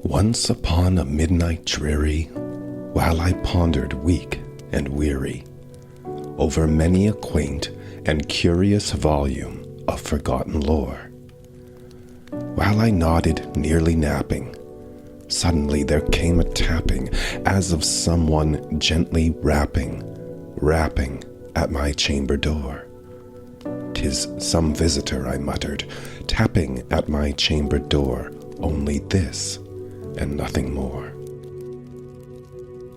Once upon a midnight dreary, while I pondered weak and weary over many a quaint and curious volume of forgotten lore, while I nodded, nearly napping, suddenly there came a tapping, as of someone gently rapping at my chamber door. "'Tis some visitor," I muttered, tapping at my chamber door, only this and nothing more.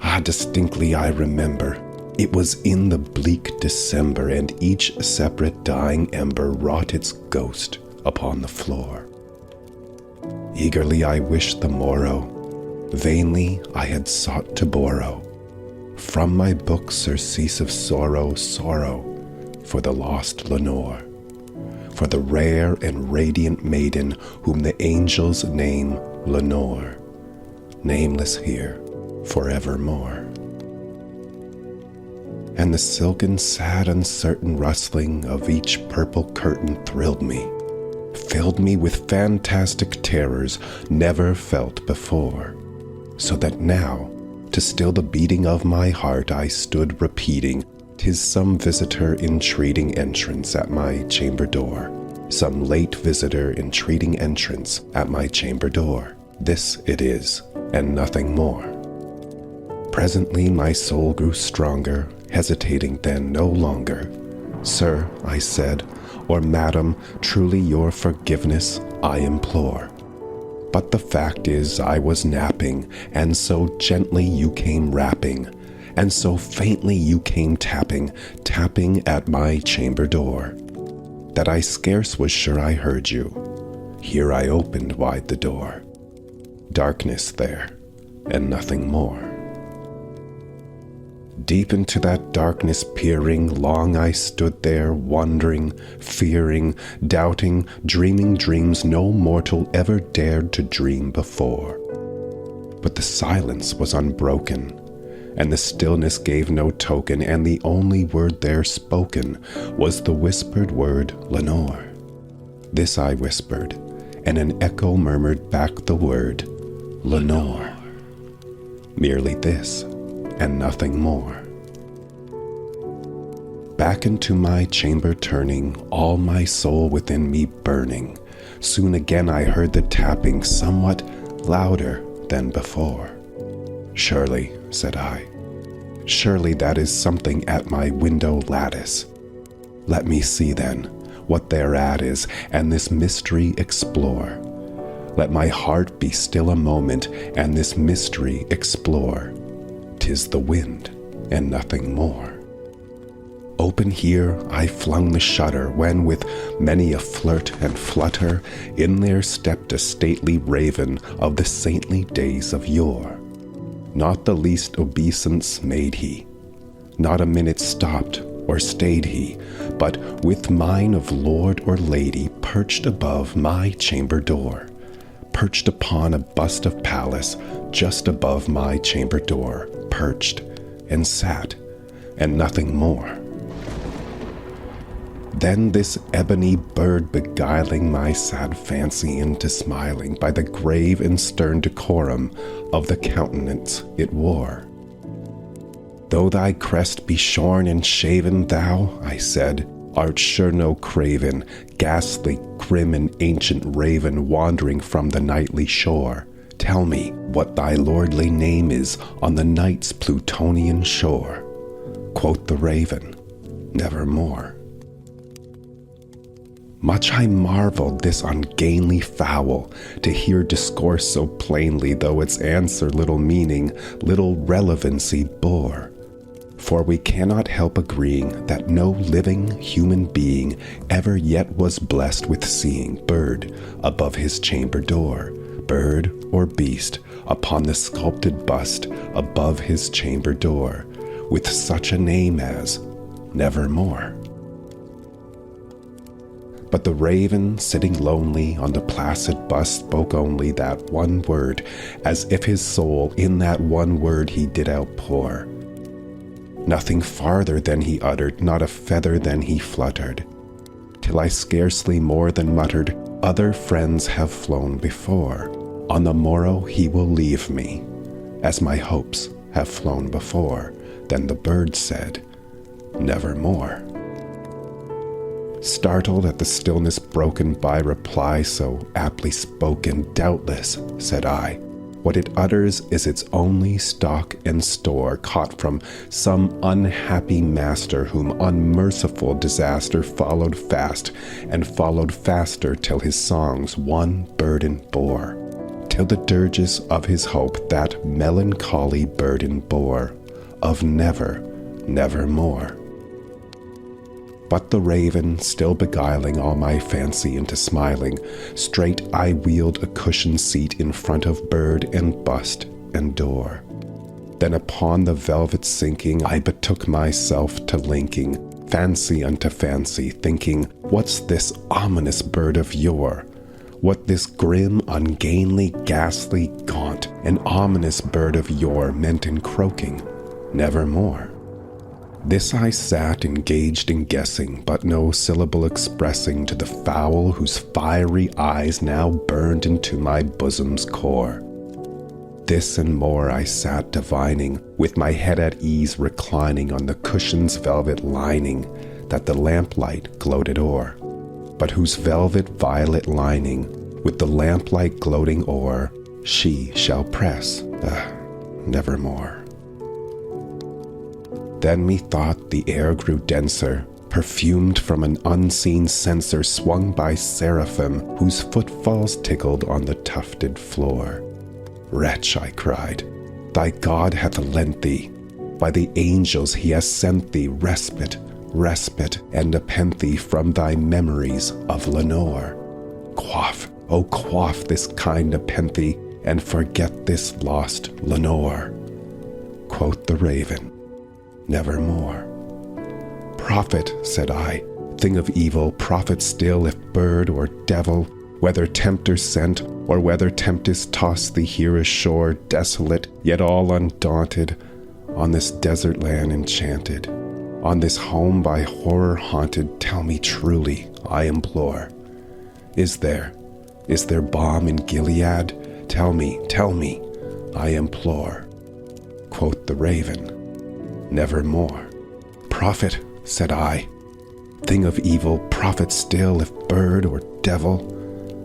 Ah, distinctly I remember, it was in the bleak December, and each separate dying ember wrought its ghost upon the floor. Eagerly I wished the morrow, vainly I had sought to borrow from my book surcease of sorrow for the lost Lenore, for the rare and radiant maiden whom the angels name Lenore, nameless here forevermore. And the silken, sad, uncertain rustling of each purple curtain thrilled me, filled me with fantastic terrors never felt before, so that now, to still the beating of my heart, I stood repeating, "'Tis some visitor entreating entrance at my chamber door, some late visitor entreating entrance at my chamber door. This it is, and nothing more." Presently my soul grew stronger, hesitating then no longer. "Sir," I said, "or Madam, truly your forgiveness I implore. But the fact is I was napping, and so gently you came rapping, and so faintly you came tapping at my chamber door, that I scarce was sure I heard you. Here I opened wide the door. Darkness there, and nothing more." Deep into that darkness peering, long I stood there, wondering, fearing, doubting, dreaming dreams no mortal ever dared to dream before. But the silence was unbroken, and the stillness gave no token, and the only word there spoken was the whispered word Lenore. This I whispered, and an echo murmured back the word Lenore. Merely this, and nothing more. Back into my chamber turning, all my soul within me burning, soon again I heard the tapping somewhat louder than before. "Surely," said I, "surely that is something at my window lattice. Let me see then what thereat is, and this mystery explore. Let my heart be still a moment, and this mystery explore. 'Tis the wind, and nothing more." Open here I flung the shutter, when with many a flirt and flutter in there stepped a stately raven of the saintly days of yore. Not the least obeisance made he, not a minute stopped or stayed he, but with mine of lord or lady perched above my chamber door, perched upon a bust of Pallas just above my chamber door, perched and sat, and nothing more. Then this ebony bird beguiling my sad fancy into smiling by the grave and stern decorum of the countenance it wore. "Though thy crest be shorn and shaven, thou," I said, "art sure no craven, ghastly, grim, and ancient raven wandering from the nightly shore. Tell me what thy lordly name is on the night's Plutonian shore." Quoth the raven, "Nevermore." Much I marveled this ungainly fowl to hear discourse so plainly, though its answer little meaning, little relevancy bore. For we cannot help agreeing that no living human being ever yet was blessed with seeing bird above his chamber door, bird or beast upon the sculpted bust above his chamber door, with such a name as Nevermore. But the raven, sitting lonely on the placid bust, spoke only that one word, as if his soul in that one word he did outpour. Nothing farther than he uttered, not a feather than he fluttered, till I scarcely more than muttered, "Other friends have flown before, On the morrow he will leave me, as my hopes have flown before. Then the bird said, nevermore. Startled at the stillness broken by reply so aptly spoken, doubtless, said I, what it utters is its only stock and store, caught from some unhappy master whom unmerciful disaster followed fast, and followed faster till his songs one burden bore, till the dirges of his hope that melancholy burden bore, of never, nevermore. But the raven, still beguiling all my fancy into smiling, straight I wheeled a cushioned seat in front of bird and bust and door. Then upon the velvet sinking, I betook myself to linking fancy unto fancy, thinking, what's this ominous bird of yore? What this grim, ungainly, ghastly, gaunt, and ominous bird of yore meant in croaking, nevermore? This I sat engaged in guessing, but no syllable expressing to the fowl whose fiery eyes now burned into my bosom's core. This and more I sat divining, with my head at ease reclining on the cushion's velvet lining that the lamplight gloated o'er, but whose velvet violet lining, with the lamplight gloating o'er, she shall press, nevermore. Then methought the air grew denser, perfumed from an unseen censer swung by seraphim, whose footfalls tickled on the tufted floor. Wretch, I cried, thy God hath lent thee, by the angels he has sent thee respite, respite, and nepenthe from thy memories of Lenore. Quaff, oh quaff this kind nepenthe, and forget this lost Lenore. Quoth the raven, nevermore. Prophet, said I, thing of evil, prophet still if bird or devil, whether tempter sent, or whether tempest tossed thee here ashore, desolate, yet all undaunted, on this desert land enchanted, on this home by horror haunted, tell me truly, I implore, is there balm in Gilead? Tell me, I implore. Quoth the raven, nevermore. Prophet, said I, thing of evil, prophet still if bird or devil,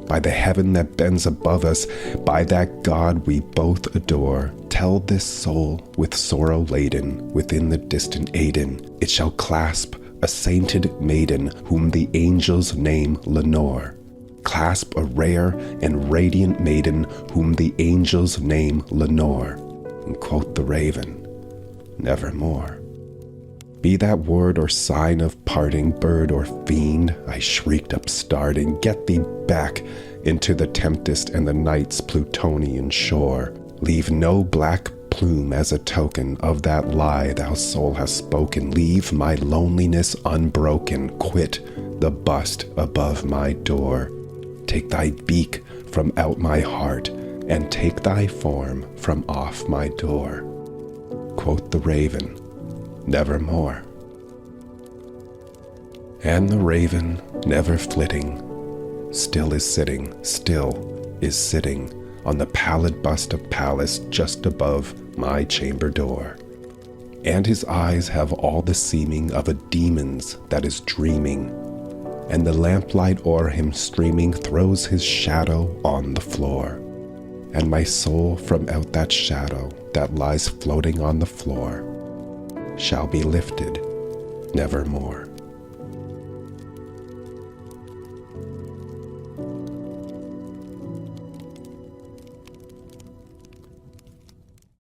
by the heaven that bends above us, by that God we both adore, tell this soul with sorrow laden within the distant Aidenn, it shall clasp a sainted maiden whom the angels name Lenore, clasp a rare and radiant maiden whom the angels name Lenore. And quoth the raven, nevermore. Be that word or sign of parting, bird or fiend, I shrieked upstarting, get thee back into the tempest and the night's Plutonian shore. Leave no black plume as a token of that lie thou soul hast spoken. Leave my loneliness unbroken, quit the bust above my door. Take thy beak from out my heart, and take thy form from off my door. Quoth the raven, nevermore. And the raven, never flitting, still is sitting on the pallid bust of Pallas just above my chamber door. And his eyes have all the seeming of a demon's that is dreaming, and the lamplight o'er him streaming throws his shadow on the floor. And my soul from out that shadow that lies floating on the floor shall be lifted nevermore.